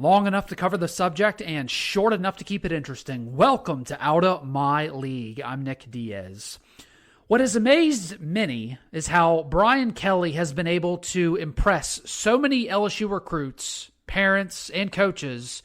Long enough to cover the subject and short enough to keep it interesting. Welcome to Outta My League. I'm Nick Diaz. What has amazed many is how Brian Kelly has been able to impress so many LSU recruits, parents, and coaches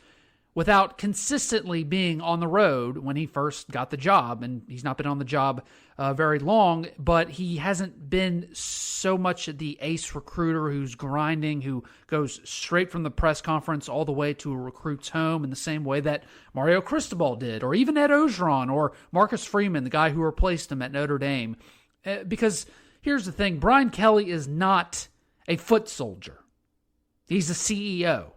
without consistently being on the road when he first got the job. And he's not been on the job very long, but he hasn't been so much the ace recruiter who's grinding, who goes straight from the press conference all the way to a recruit's home in the same way that Mario Cristobal did, or even Ed Ogeron, or Marcus Freeman, the guy who replaced him at Notre Dame. Because here's the thing, Brian Kelly is not a foot soldier. He's a CEO.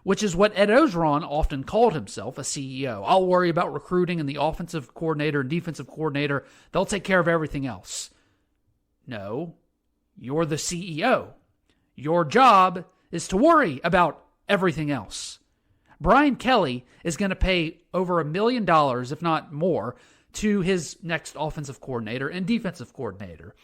Which is what Ed Ogeron often called himself, a CEO. I'll worry about recruiting and the offensive coordinator and defensive coordinator. They'll take care of everything else. No, you're the CEO. Your job is to worry about everything else. Brian Kelly is going to pay over $1 million, if not more, to his next offensive coordinator and defensive coordinator.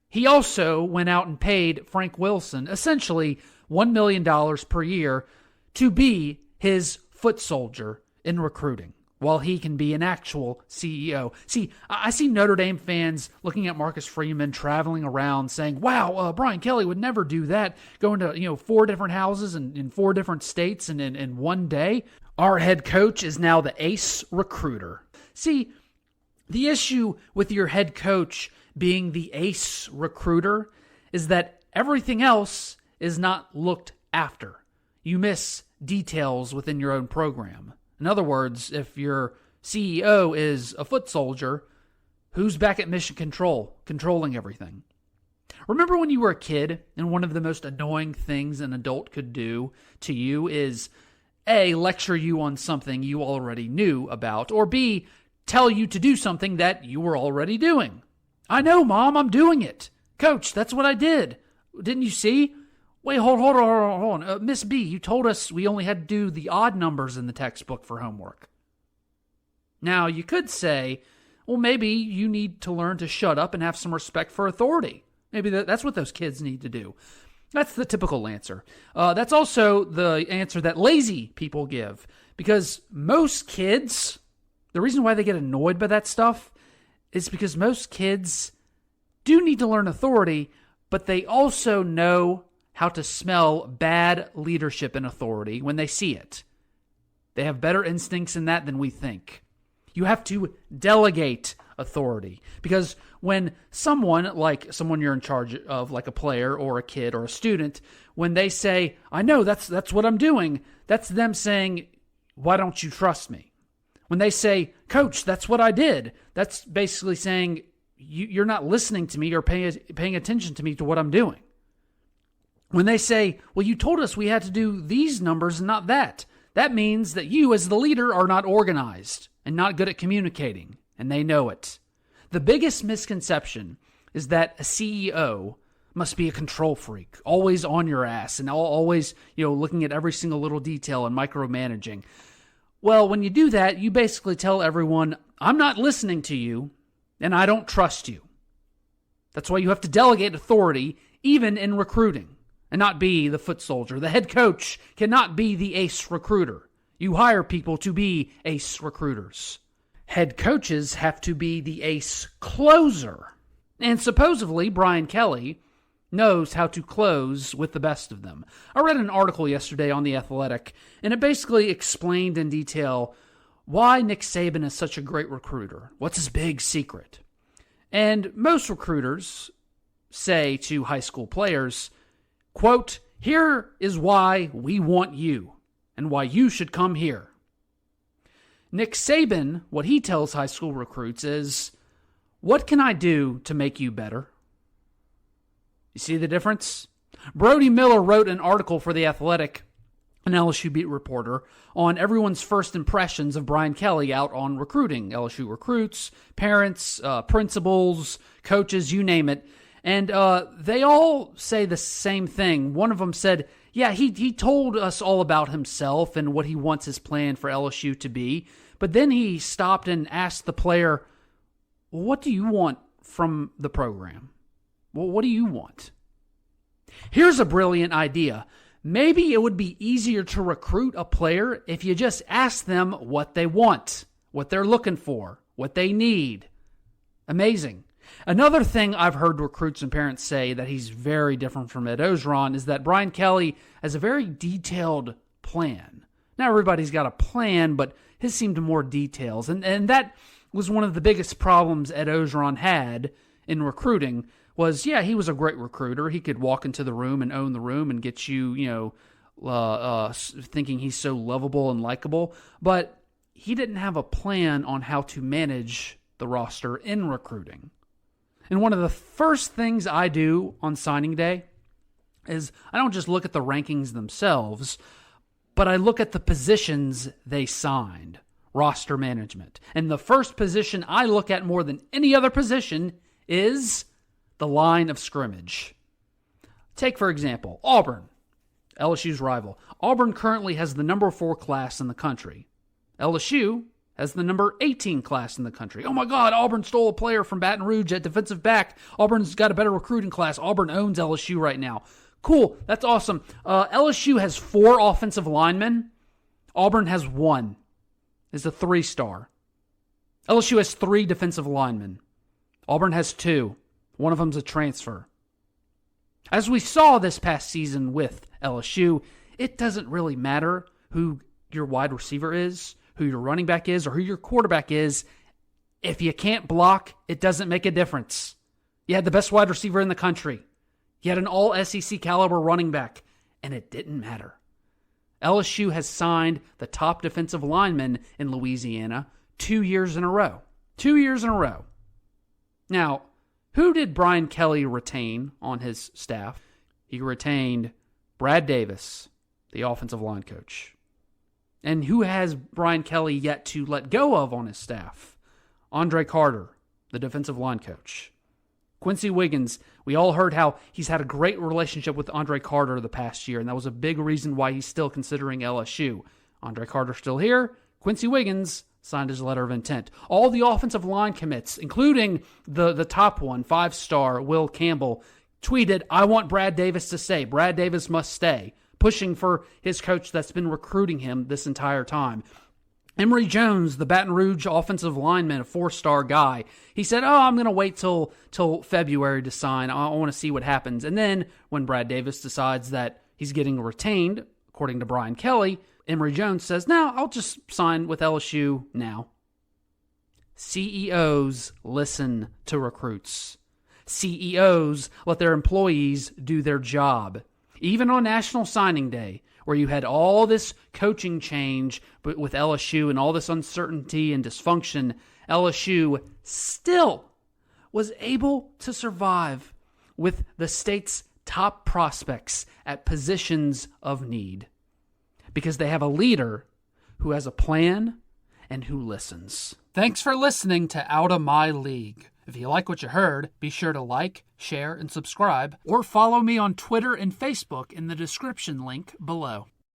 He also went out and paid Frank Wilson essentially $1 million per year to be his foot soldier in recruiting, while he can be an actual CEO. See, I see Notre Dame fans looking at Marcus Freeman traveling around saying, wow, Brian Kelly would never do that, going to 4 different houses in 4 different states and in one day. Our head coach is now the ace recruiter. See, the issue with your head coach being the ace recruiter is that everything else is not looked after. You miss details within your own program. In other words, if your CEO is a foot soldier, who's back at mission control, controlling everything? Remember when you were a kid and one of the most annoying things an adult could do to you is A, lecture you on something you already knew about, or B, tell you to do something that you were already doing. I know, Mom, I'm doing it. Coach, that's what I did. Didn't you see? Wait, hold on. Miss B, you told us we only had to do the odd numbers in the textbook for homework. Now, you could say, well, maybe you need to learn to shut up and have some respect for authority. Maybe that's what those kids need to do. That's the typical answer. That's also the answer that lazy people give. Because most kids, the reason why they get annoyed by that stuff is because most kids do need to learn authority, but they also know how to smell bad leadership and authority when they see it. They have better instincts in that than we think. You have to delegate authority, because when someone you're in charge of, like a player or a kid or a student, when they say, I know, that's what I'm doing, that's them saying, why don't you trust me? When they say, Coach, that's what I did, that's basically saying, you're not listening to me or paying attention to me to what I'm doing. When they say, well, you told us we had to do these numbers and not that, that means that you as the leader are not organized and not good at communicating, and they know it. The biggest misconception is that a CEO must be a control freak, always on your ass and always, looking at every single little detail and micromanaging. Well, when you do that, you basically tell everyone, I'm not listening to you and I don't trust you. That's why you have to delegate authority, even in recruiting, and not be the foot soldier. The head coach cannot be the ace recruiter. You hire people to be ace recruiters. Head coaches have to be the ace closer. And supposedly, Brian Kelly knows how to close with the best of them. I read an article yesterday on The Athletic, and it basically explained in detail why Nick Saban is such a great recruiter. What's his big secret? And most recruiters say to high school players, quote, here is why we want you and why you should come here. Nick Saban, what he tells high school recruits is, what can I do to make you better? You see the difference? Brody Miller wrote an article for The Athletic, an LSU beat reporter, on everyone's first impressions of Brian Kelly out on recruiting. LSU recruits, parents, principals, coaches, you name it. And they all say the same thing. One of them said, yeah, he told us all about himself and what he wants his plan for LSU to be. But then he stopped and asked the player, well, what do you want from the program? Well, what do you want? Here's a brilliant idea. maybe it would be easier to recruit a player if you just ask them what they want, what they're looking for, what they need. Amazing. Another thing I've heard recruits and parents say that he's very different from Ed Ogeron is that Brian Kelly has a very detailed plan. Now, everybody's got a plan, but his seemed more details. And that was one of the biggest problems Ed Ogeron had in recruiting was, yeah, he was a great recruiter. He could walk into the room and own the room and get you, thinking he's so lovable and likable. But he didn't have a plan on how to manage the roster in recruiting. And one of the first things I do on signing day is I don't just look at the rankings themselves, but I look at the positions they signed, roster management. And the first position I look at more than any other position is the line of scrimmage. Take, for example, Auburn, LSU's rival. Auburn currently has the number 4 class in the country. LSU has the number 18 class in the country. Oh my God, Auburn stole a player from Baton Rouge at defensive back. Auburn's got a better recruiting class. Auburn owns LSU right now. Cool, that's awesome. LSU has 4 offensive linemen. Auburn has 1. It's a 3-star. LSU has 3 defensive linemen. Auburn has 2. One of them's a transfer. As we saw this past season with LSU, it doesn't really matter who your wide receiver is, who your running back is, or who your quarterback is. If you can't block, it doesn't make a difference. You had the best wide receiver in the country. You had an all-SEC caliber running back, and it didn't matter. LSU has signed the top defensive lineman in Louisiana 2 years in a row. 2 years in a row. Now, who did Brian Kelly retain on his staff? He retained Brad Davis, the offensive line coach. And who has Brian Kelly yet to let go of on his staff? Andre Carter, the defensive line coach. Quincy Wiggins, we all heard how he's had a great relationship with Andre Carter the past year, and that was a big reason why he's still considering LSU. Andre Carter's still here. Quincy Wiggins signed his letter of intent. All the offensive line commits, including the top one, 5-star Will Campbell, tweeted, "I want Brad Davis to stay. Brad Davis must stay," pushing for his coach that's been recruiting him this entire time. Emory Jones, the Baton Rouge offensive lineman, a 4-star guy, he said, I'm going to wait till February to sign. I want to see what happens. And then when Brad Davis decides that he's getting retained, according to Brian Kelly, Emory Jones says, no, I'll just sign with LSU now. CEOs listen to recruits. CEOs let their employees do their job. Even on National Signing Day, where you had all this coaching change but with LSU and all this uncertainty and dysfunction, LSU still was able to survive with the state's top prospects at positions of need. Because they have a leader who has a plan and who listens. Thanks for listening to Out of My League. If you like what you heard, be sure to like, share, and subscribe, or follow me on Twitter and Facebook in the description link below.